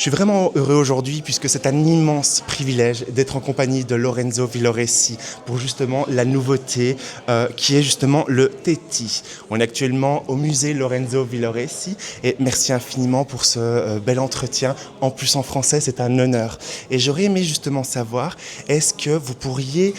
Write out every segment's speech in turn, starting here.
suis vraiment heureux aujourd'hui puisque c'est un immense privilège d'être en compagnie de Lorenzo Villoresi pour justement la nouveauté qui est justement le Teti. On est actuellement au musée Lorenzo Villoresi et merci infiniment pour ce bel entretien. En plus en français, c'est un honneur. Et j'aurais aimé justement savoir, est-ce que vous pourriez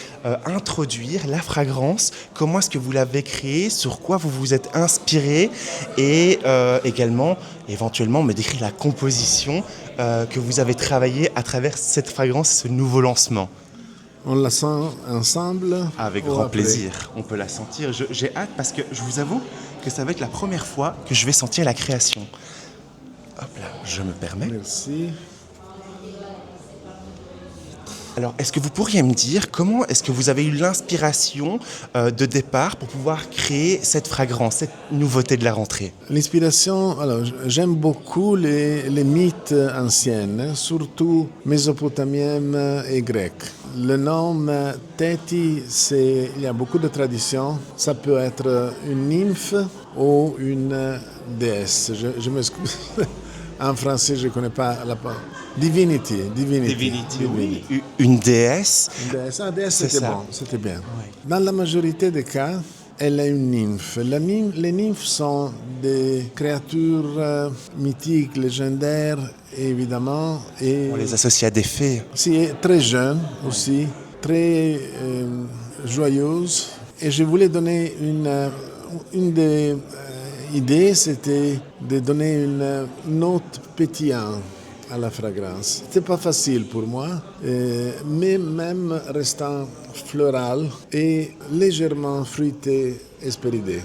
introduire la fragrance, comment est-ce que vous l'avez créée, sur quoi vous vous êtes inspiré et également éventuellement me décrire la composition que vous avez travaillée à travers cette fragrance, ce nouveau lancement. On la sent ensemble? Avec grand plaisir, on peut la sentir. J'ai hâte parce que je vous avoue que ça va être la première fois que je vais sentir la création. Hop là, je me permets. Merci. Alors, est-ce que vous pourriez me dire comment est-ce que vous avez eu l'inspiration de départ pour pouvoir créer cette fragrance, cette nouveauté de la rentrée? L'inspiration, alors j'aime beaucoup les mythes anciens, surtout mésopotamiens et grecs. Le nom Teti, il y a beaucoup de traditions. Ça peut être une nymphe ou une déesse. Je m'excuse. En français, je ne connais pas la parole. Divinity. Oui. Une déesse. Une déesse, c'était bon, c'était bien. Ouais. Dans la majorité des cas, elle est une nymphe. Les nymphes sont des créatures mythiques, légendaires, évidemment. Et On les associe à des fées. si, très jeunes aussi, très joyeuses. Et je voulais donner une des idées, c'était de donner une note pétillante à la fragrance. C'était pas facile pour moi, mais même restant floral et légèrement fruité, espéridé.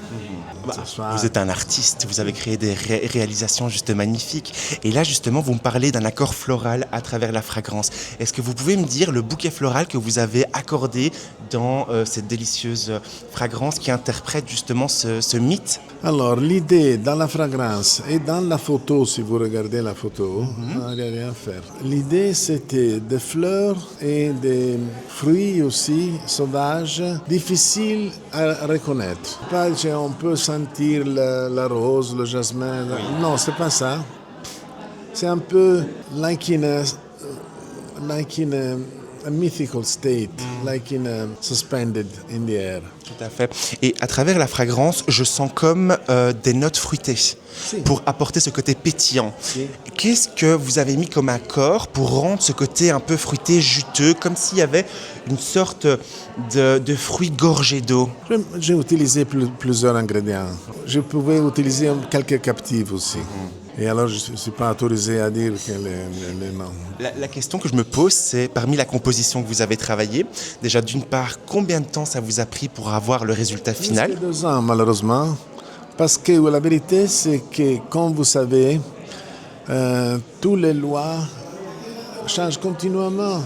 Vous êtes un artiste, vous avez créé des réalisations juste magnifiques. Et là, justement, vous me parlez d'un accord floral à travers la fragrance. Est-ce que vous pouvez me dire le bouquet floral que vous avez accordé dans cette délicieuse fragrance qui interprète justement ce mythe? Alors, l'idée dans la fragrance et dans la photo, si vous regardez la photo, il n'y a rien à faire. L'idée, c'était des fleurs et des fruits aussi sauvages, difficiles à reconnaître. Pas, on peut sentir la rose, le jasmin. Oui. Non, c'est pas ça. C'est un peu like in a mythical state, like suspended in the air. Tout à fait. Et à travers la fragrance, je sens comme des notes fruitées pour apporter ce côté pétillant. Si. Qu'est-ce que vous avez mis comme accord pour rendre ce côté un peu fruité, juteux, comme s'il y avait une sorte de fruits gorgés d'eau? J'ai utilisé plusieurs ingrédients. Je pouvais utiliser quelques captives aussi. Et alors, je ne suis pas autorisé à dire que les noms. La question que je me pose, c'est parmi la composition que vous avez travaillée, déjà d'une part, combien de temps ça vous a pris pour avoir le résultat final? Presque 2 ans, malheureusement. Parce que la vérité, c'est que, comme vous savez, toutes les lois changent continuellement.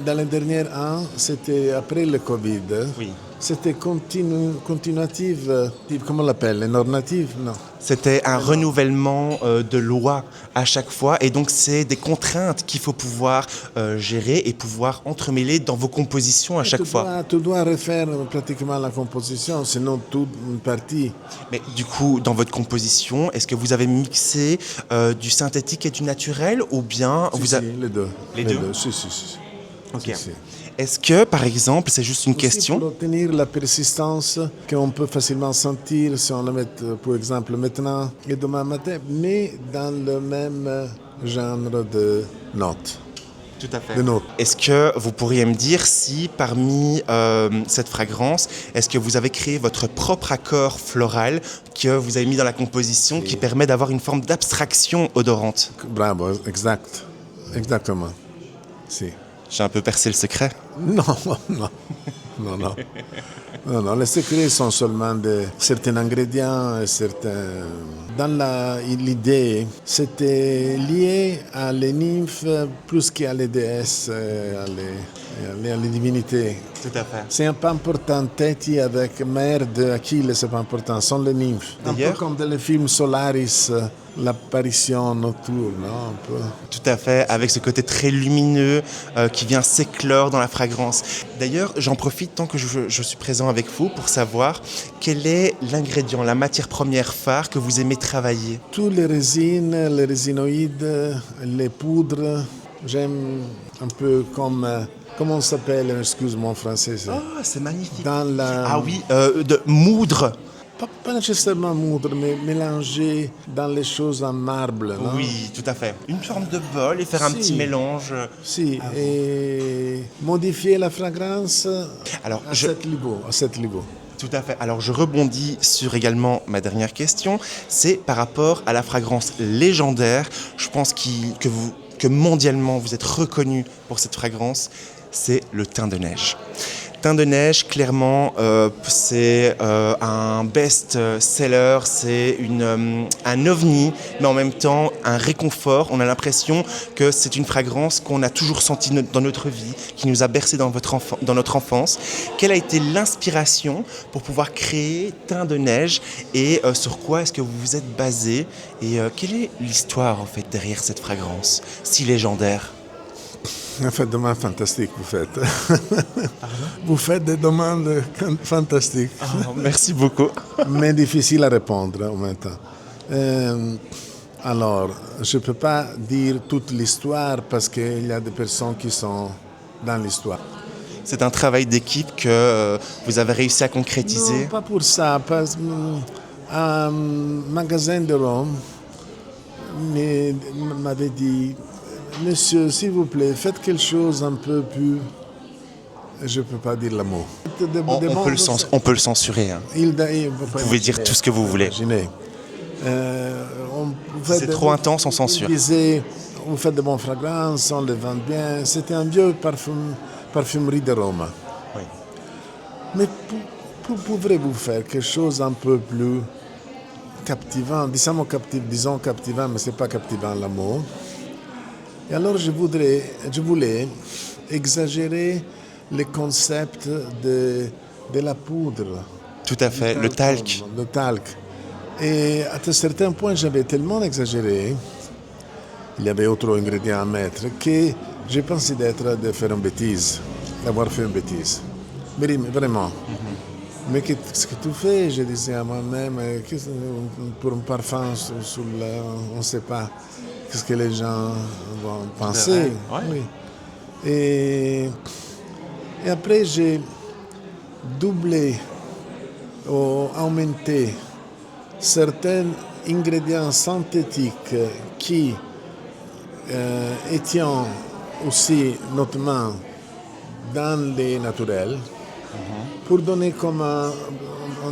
Dans les derniers ans, c'était après le Covid. Oui. C'était continuative, comment on l'appelle, normative, non. C'était un renouvellement de lois à chaque fois et donc c'est des contraintes qu'il faut pouvoir gérer et pouvoir entremêler dans vos compositions à chaque fois. Tu dois refaire pratiquement la composition, sinon toute une partie. Mais du coup, dans votre composition, est-ce que vous avez mixé du synthétique et du naturel ou bien vous avez... les deux. Les deux. Si. Ok. Si. Est-ce que, par exemple, c'est juste une Aussi question pour obtenir la persistance qu'on peut facilement sentir si on le met, par exemple, maintenant et demain matin, mais dans le même genre de notes. Tout à fait. De notes. Est-ce que vous pourriez me dire si parmi cette fragrance, est-ce que vous avez créé votre propre accord floral que vous avez mis dans la composition qui permet d'avoir une forme d'abstraction odorante? Bravo, exactement. Si. J'ai un peu percé le secret. Non. Les secrets sont seulement de certains ingrédients et certains... Dans l'idée, c'était lié à les nymphes plus qu'à les déesses et à les divinités. Tout à fait. C'est un peu important, Teti avec mère d'Achille, c'est pas important, sont les nymphes. Un peu comme dans le film Solaris, l'apparition nocturne, non? Un peu. Tout à fait, avec ce côté très lumineux qui vient s'éclore dans la fragrance. D'ailleurs, j'en profite tant que je suis présent avec vous, pour savoir quel est l'ingrédient, la matière première phare que vous aimez travailler. Tous les résines, les résinoïdes, les poudres, j'aime un peu comme... comment on s'appelle, excuse-moi en français, ça. Oh, c'est magnifique. Dans la... Ah oui, de moudre. Pas nécessairement moudre, mais mélanger dans les choses en marbre. Non? Oui, tout à fait. Une forme de bol et faire un Si. petit mélange. Si, et modifier la fragrance Alors, à cet niveau. Tout à fait. Alors je rebondis sur également ma dernière question, c'est par rapport à la fragrance légendaire. Je pense que mondialement vous êtes reconnu pour cette fragrance, c'est le thym de neige. Thym de neige, clairement, c'est un best-seller, c'est un ovni, mais en même temps un réconfort. On a l'impression que c'est une fragrance qu'on a toujours sentie dans notre vie, qui nous a bercé dans notre enfance. Quelle a été l'inspiration pour pouvoir créer Thym de neige et sur quoi est-ce que vous vous êtes basé et quelle est l'histoire en fait derrière cette fragrance si légendaire? En fait, demande fantastique, vous faites. Vous faites des demandes fantastiques. Oh, merci beaucoup. Mais difficiles à répondre en même temps. Alors, je ne peux pas dire toute l'histoire parce qu'il y a des personnes qui sont dans l'histoire. C'est un travail d'équipe que vous avez réussi à concrétiser? Non, pas pour ça. Un magasin de Rome m'avait dit: Monsieur, s'il vous plaît, faites quelque chose un peu plus... Je ne peux pas dire le mot. On peut le censurer. Hein. Vous pouvez dire tout ce que vous voulez. Si c'est trop intense, on censure. Il disait, vous faites de bonnes fragrances, on les vend bien. C'était un vieux parfumerie de Rome. Oui. Mais pourrez-vous faire quelque chose un peu plus captivant, disons captivant, mais ce n'est pas captivant le mot. Et alors je voulais exagérer le concept de la poudre. Tout à fait, le talc. Le talc. Et à un certain point, j'avais tellement exagéré, il y avait d'autres ingrédients à mettre, que j'ai pensé de faire une bêtise, d'avoir fait une bêtise. Mais vraiment. Mm-hmm. Mais ce que tu fais, je disais à moi-même, pour un parfum, on ne sait pas. Qu'est-ce que les gens vont penser? Ouais. Oui. Et après, j'ai doublé ou augmenté certains ingrédients synthétiques qui étaient aussi notamment dans les naturels pour donner comme un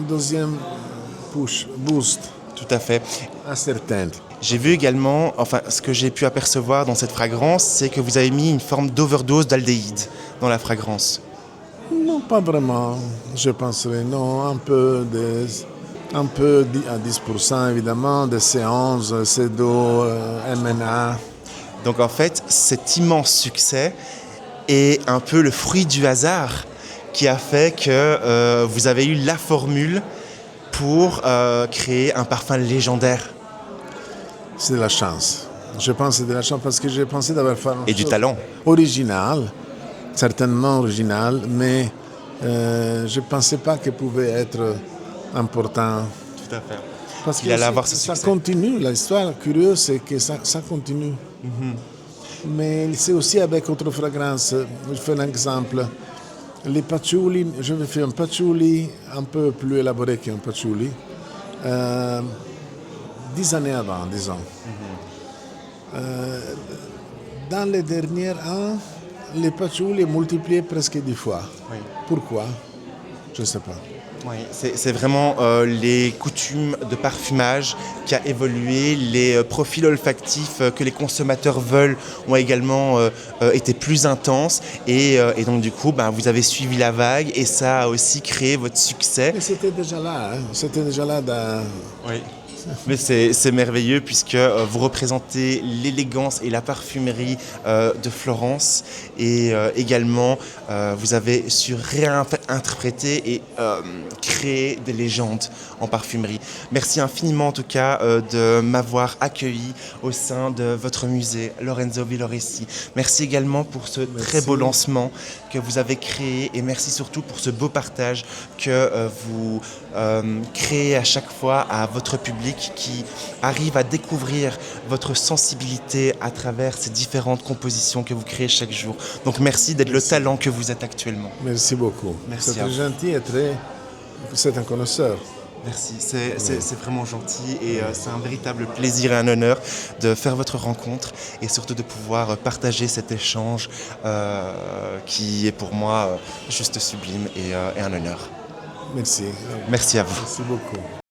deuxième boost. Tout à fait. À certains. J'ai vu également, enfin, ce que j'ai pu apercevoir dans cette fragrance, c'est que vous avez mis une forme d'overdose d'aldéhyde dans la fragrance. Non, pas vraiment, je penserais. Non, un peu à 10% évidemment, de C11, C2, MNA. Donc en fait, cet immense succès est un peu le fruit du hasard qui a fait que vous avez eu la formule pour créer un parfum légendaire. C'est de la chance. Je pense que c'est de la chance parce que j'ai pensé d'avoir fait et du talent. Original, certainement original, mais je ne pensais pas qu'il pouvait être important. Tout à fait. Parce qu'il allait avoir ce succès. Ça continue, l'histoire curieuse, c'est que ça continue. Mm-hmm. Mais c'est aussi avec autre fragrance. Je fais un exemple. Les patchouli, je vais faire un patchouli un peu plus élaboré qu'un patchouli. 10 années avant, disons. Mm-hmm. Dans les derniers ans, les patchouli sont multipliés presque 10 fois. Oui. Pourquoi? Je ne sais pas. Oui, c'est vraiment les coutumes de parfumage qui a évolué, les profils olfactifs que les consommateurs veulent ont également été plus intenses et donc du coup vous avez suivi la vague et ça a aussi créé votre succès. Mais c'était déjà là, hein. C'était déjà là dans... Oui. Mais c'est merveilleux puisque vous représentez l'élégance et la parfumerie de Florence et également vous avez su interpréter et créer des légendes en parfumerie. Merci infiniment en tout cas de m'avoir accueilli au sein de votre musée Lorenzo Villoresi. Merci également pour ce très beau lancement que vous avez créé et merci surtout pour ce beau partage que vous créez à chaque fois à votre public qui arrive à découvrir votre sensibilité à travers ces différentes compositions que vous créez chaque jour. Donc merci d'être le talent que vous êtes actuellement. Merci beaucoup. Merci C'est à très vous. gentil et c'est un connaisseur. Merci, c'est vraiment gentil et c'est un véritable plaisir et un honneur de faire votre rencontre et surtout de pouvoir partager cet échange qui est pour moi juste sublime et un honneur. Merci. Merci à vous. Merci beaucoup.